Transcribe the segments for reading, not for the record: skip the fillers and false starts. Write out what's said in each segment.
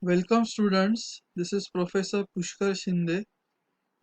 Welcome students, this is Professor Pushkar Shinde.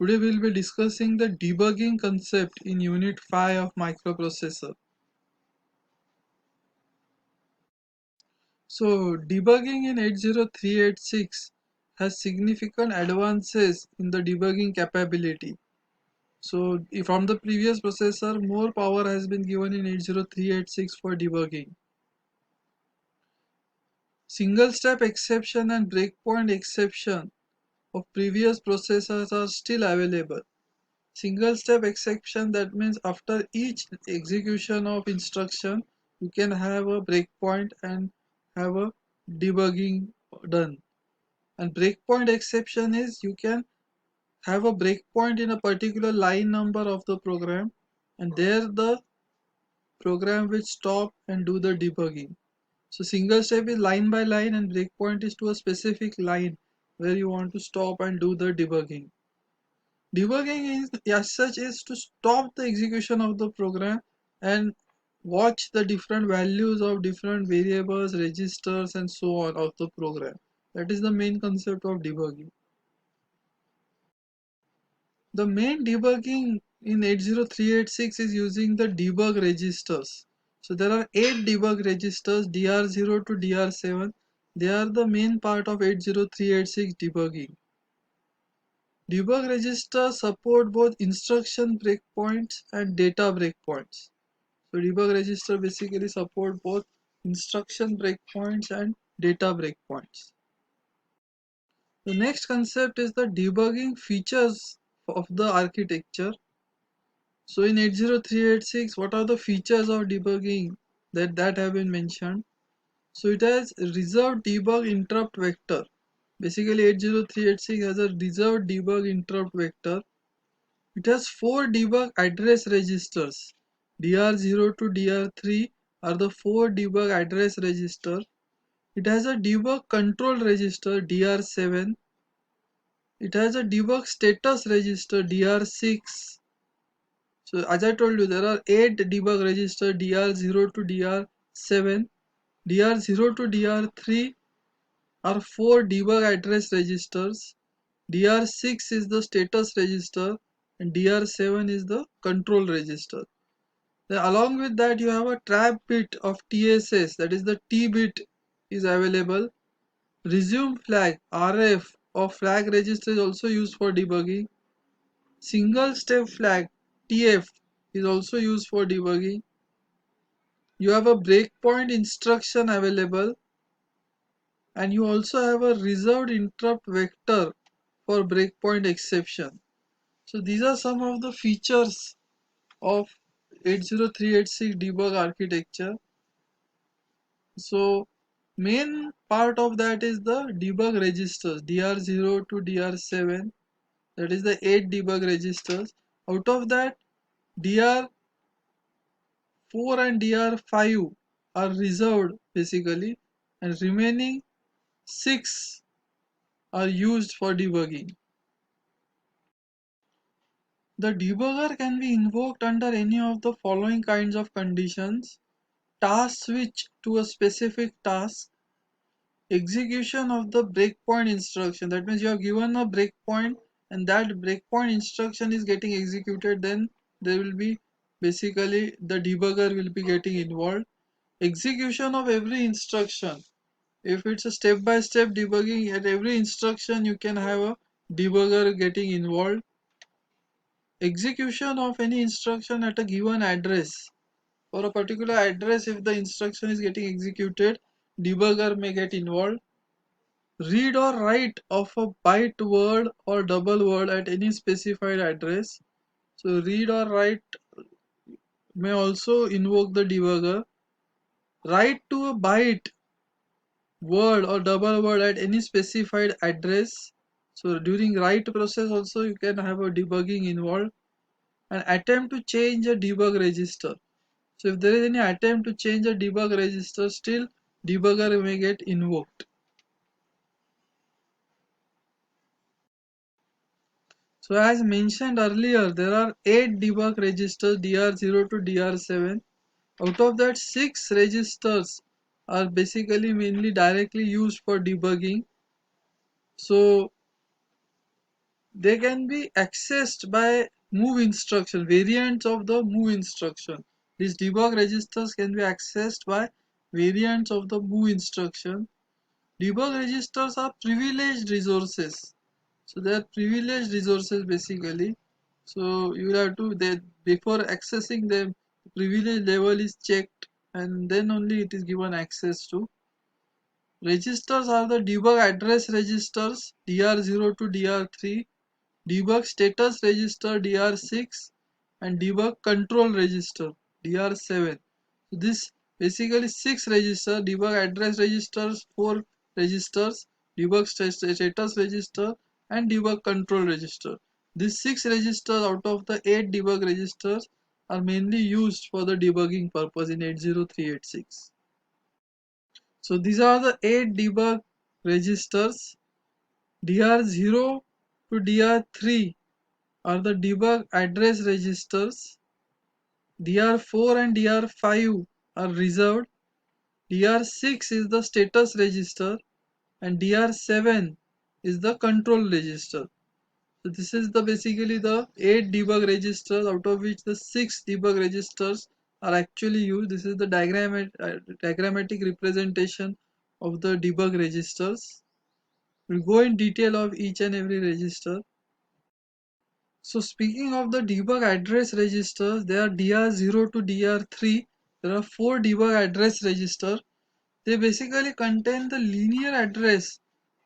Today we will be discussing the debugging concept in Unit 5 of microprocessor. So debugging in 80386 has significant advances in the debugging capability. So from the previous processor, more power has been given in 80386 for debugging. Single step exception and breakpoint exception of previous processors are still available. Single step exception, that means after each execution of instruction you can have a breakpoint and have a debugging done. And breakpoint exception is you can have a breakpoint in a particular line number of the program, and there the program will stop and do the debugging. So single step is line by line and breakpoint is to a specific line where you want to stop and do the debugging. Debugging is as such is to stop the execution of the program and watch the different values of different variables, registers and so on of the program. That is the main concept of debugging. The main debugging in 80386 is using the debug registers. So there are 8 debug registers DR0 to DR7. They are the main part of 80386 debugging. Debug registers support both instruction breakpoints and data breakpoints. So debug register basically support both instruction breakpoints and data breakpoints. The next concept is the debugging features of the architecture. So in 80386, what are the features of debugging that have been mentioned? So it has reserved debug interrupt vector. Basically 80386 has a reserved debug interrupt vector. It has 4 debug address registers. DR0 to DR3 are the 4 debug address registers. It has a debug control register DR7. It has a debug status register DR6. So as I told you, there are 8 debug registers DR0 to DR7. DR0 to DR3 are 4 debug address registers. DR6 is the status register and DR7 is the control register. Then along with that you have a trap bit of TSS, that is the T bit is available. Resume flag RF or flag register is also used for debugging. Single step flag TF is also used for debugging. You have a breakpoint instruction available, and you also have a reserved interrupt vector for breakpoint exception. So these are some of the features of 80386 debug architecture. So main part of that is the debug registers DR0 to DR7, that is the 8 debug registers. Out of that DR4 and DR5 are reserved basically, and remaining 6 are used for debugging. The debugger can be invoked under any of the following kinds of conditions: task switch to a specific task, execution of the breakpoint instruction, that means you have given a breakpoint and that breakpoint instruction is getting executed, then there will be basically the debugger will be getting involved. Execution of every instruction, if it's a step by step debugging, at every instruction you can have a debugger getting involved. Execution of any instruction at a given address, for a particular address if the instruction is getting executed, debugger may get involved. Read or write of a byte word or double word at any specified address. So read or write may also invoke the debugger. Write to a byte word or double word at any specified address. So during write process also you can have a debugging involved. And attempt to change a debug register. So if there is any attempt to change a debug register, still debugger may get invoked. So as mentioned earlier, there are 8 debug registers DR0 to DR7. Out of that, 6 registers are basically mainly directly used for debugging. So they can be accessed by move instruction, variants of the move instruction. These debug registers can be accessed by variants of the move instruction. Debug registers are privileged resources. So they are privileged resources basically. So you have to, they, before accessing them, the privilege level is checked and then only it is given access to. Registers are the debug address registers DR0 to DR3, debug status register DR6, and debug control register DR7. So this basically 6 registers: debug address registers 4 registers, debug status register, and debug control register. These 6 registers out of the 8 debug registers are mainly used for the debugging purpose in 80386. So these are the 8 debug registers. DR0 to DR3 are the debug address registers. DR4 and DR5 are reserved. DR6 is the status register and DR7 is the control register. So this is the basically the 8 debug registers out of which the 6 debug registers are actually used. This is the diagrammatic representation of the debug registers. We'll go in detail of each and every register. So speaking of the debug address registers, there are DR0 to DR3. There are 4 debug address registers. They basically contain the linear address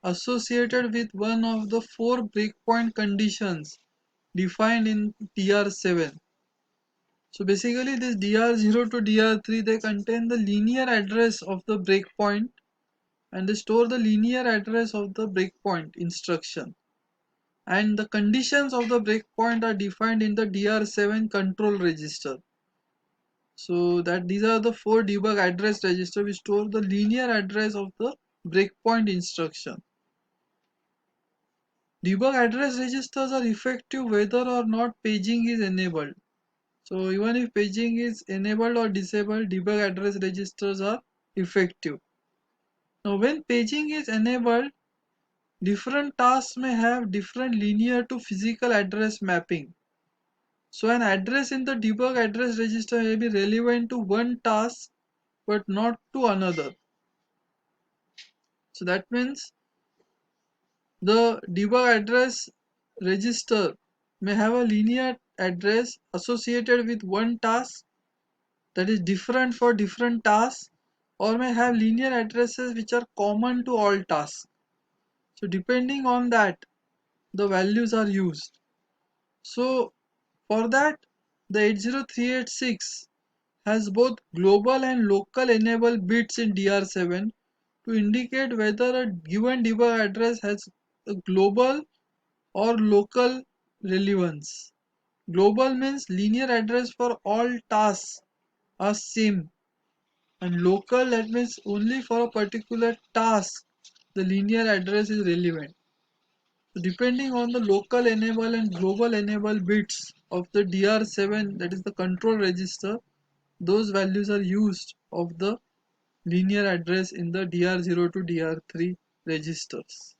associated with one of the 4 breakpoint conditions defined in DR7. So basically this DR0 to DR3, they contain the linear address of the breakpoint and they store the linear address of the breakpoint instruction. And the conditions of the breakpoint are defined in the DR7 control register. So that these are the 4 debug address register which store the linear address of the breakpoint instruction. Debug address registers are effective whether or not paging is enabled. So even if paging is enabled or disabled, debug address registers are effective. Now when paging is enabled, different tasks may have different linear to physical address mapping. So an address in the debug address register may be relevant to one task but not to another. So that means the debug address register may have a linear address associated with one task that is different for different tasks, or may have linear addresses which are common to all tasks. So depending on that, the values are used. So for that, the 80386 has both global and local enable bits in DR7 to indicate whether a given debug address has a global or local relevance. Global means linear address for all tasks are same, and local, that means only for a particular task the linear address is relevant. So depending on the local enable and global enable bits of the DR7, that is the control register, those values are used of the linear address in the DR0 to DR3 registers.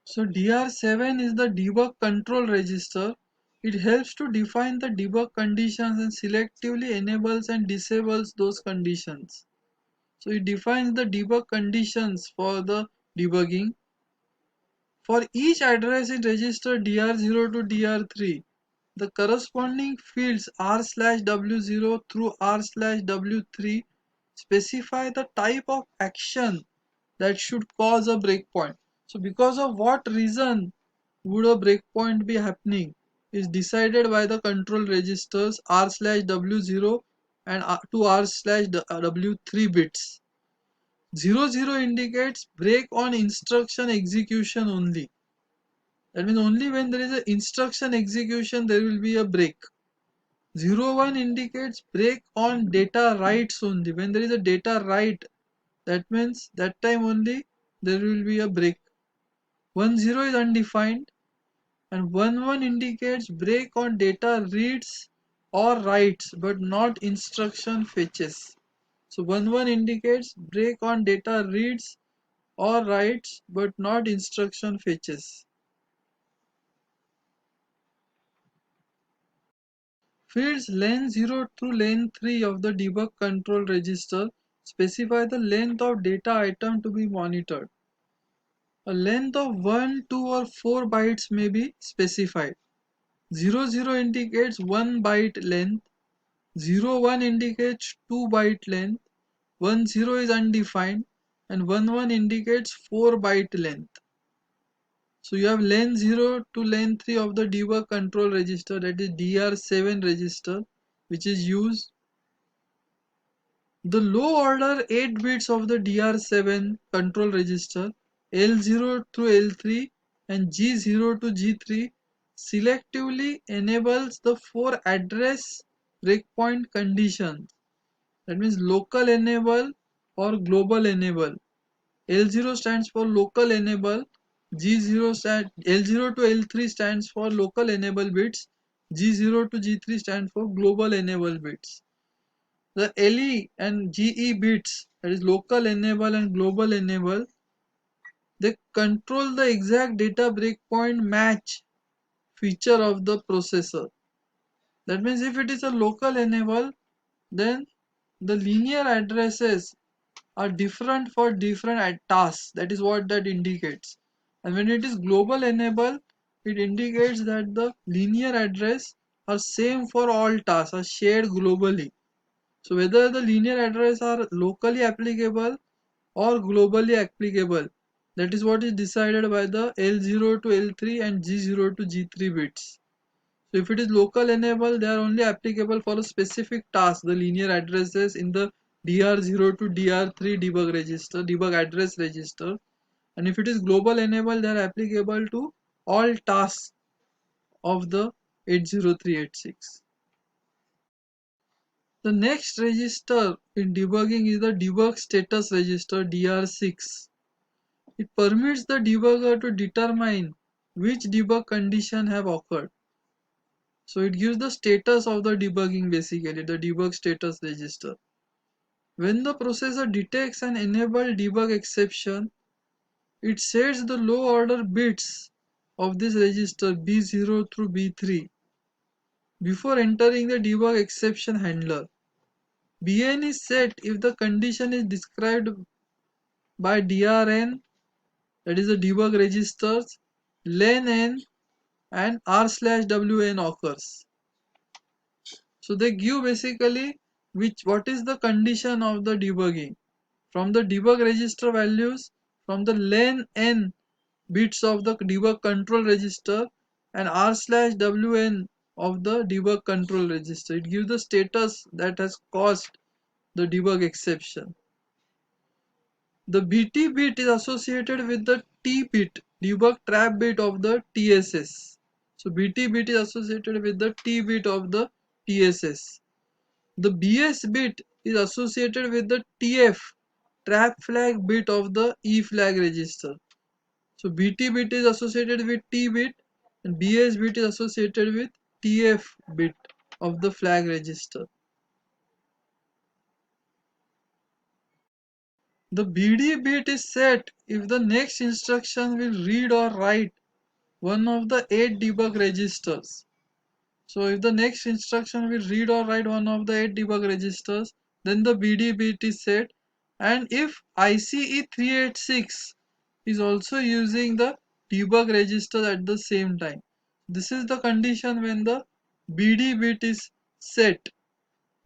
So DR7 is the debug control register. It helps to define the debug conditions and selectively enables and disables those conditions. So it defines the debug conditions for the debugging. For each address in register DR0 to DR3, the corresponding fields r/w0 through r/w3 specify the type of action that should cause a breakpoint. So because of what reason would a breakpoint be happening is decided by the control registers r/w0 and to r/w3 bits. 00 indicates break on instruction execution only. That means only when there is an instruction execution there will be a break. 01 indicates break on data writes only. When there is a data write, that means that time only there will be a break. 10 is undefined and 11 indicates break on data reads or writes but not instruction fetches. So 11 indicates break on data reads or writes but not instruction fetches. Fields len 0 through len 3 of the debug control register specify the length of data item to be monitored. A length of 1, 2 or 4 bytes may be specified. 00 indicates 1 byte length, 01 indicates 2 byte length, 10 is undefined, and 11 indicates 4 byte length. So you have len 0 to len 3 of the debug control register, that is DR7 register, which is used. The low order 8 bits of the DR7 control register L0 through L3 and G0 to G3 selectively enables the 4 address breakpoint conditions. That means local enable or global enable. L0 stands for local enable, L0 to L3 stands for local enable bits, G0 to G3 stands for global enable bits. The LE and GE bits, that is local enable and global enable, they control the exact data breakpoint match feature of the processor. That means if it is a local enable, then the linear addresses are different for different tasks. That is what that indicates. And when it is global enable, it indicates that the linear address are same for all tasks, are shared globally. So whether the linear address are locally applicable or globally applicable, that is what is decided by the L0 to L3 and G0 to G3 bits. So if it is local enable, they are only applicable for a specific task, the linear addresses in the DR0 to DR3 debug register, debug address register. And if it is global enable, they are applicable to all tasks of the 80386. The next register in debugging is the debug status register DR6. It permits the debugger to determine which debug condition have occurred. So it gives the status of the debugging, basically the debug status register. When the processor detects an enabled debug exception, it sets the low order bits of this register B0 through B3 before entering the debug exception handler. BN is set if the condition is described by DRN, that is the debug registers, len n and r/wn occurs. So they give basically what is the condition of the debugging. From the debug register values, from the len n bits of the debug control register and r/wn of the debug control register. It gives the status that has caused the debug exception. The BT bit is associated with the T bit, debug trap bit of the TSS. So BT bit is associated with the T bit of the TSS. The BS bit is associated with the TF, trap flag bit of the E flag register. So BT bit is associated with T bit and BS bit is associated with TF bit of the flag register. The BD bit is set if the next instruction will read or write one of the 8 debug registers. So if the next instruction will read or write one of the 8 debug registers, then the BD bit is set. And if ICE 386 is also using the debug register at the same time, this is the condition when the BD bit is set.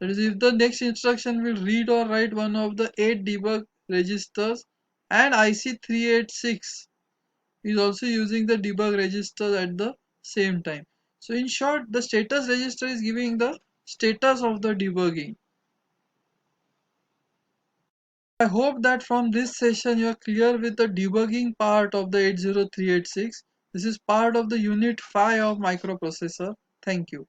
That is, if the next instruction will read or write one of the 8 debug registers and IC 386 is also using the debug register at the same time. So in short, the status register is giving the status of the debugging. I hope that from this session you are clear with the debugging part of the 80386. This is part of the unit 5 of microprocessor. Thank you.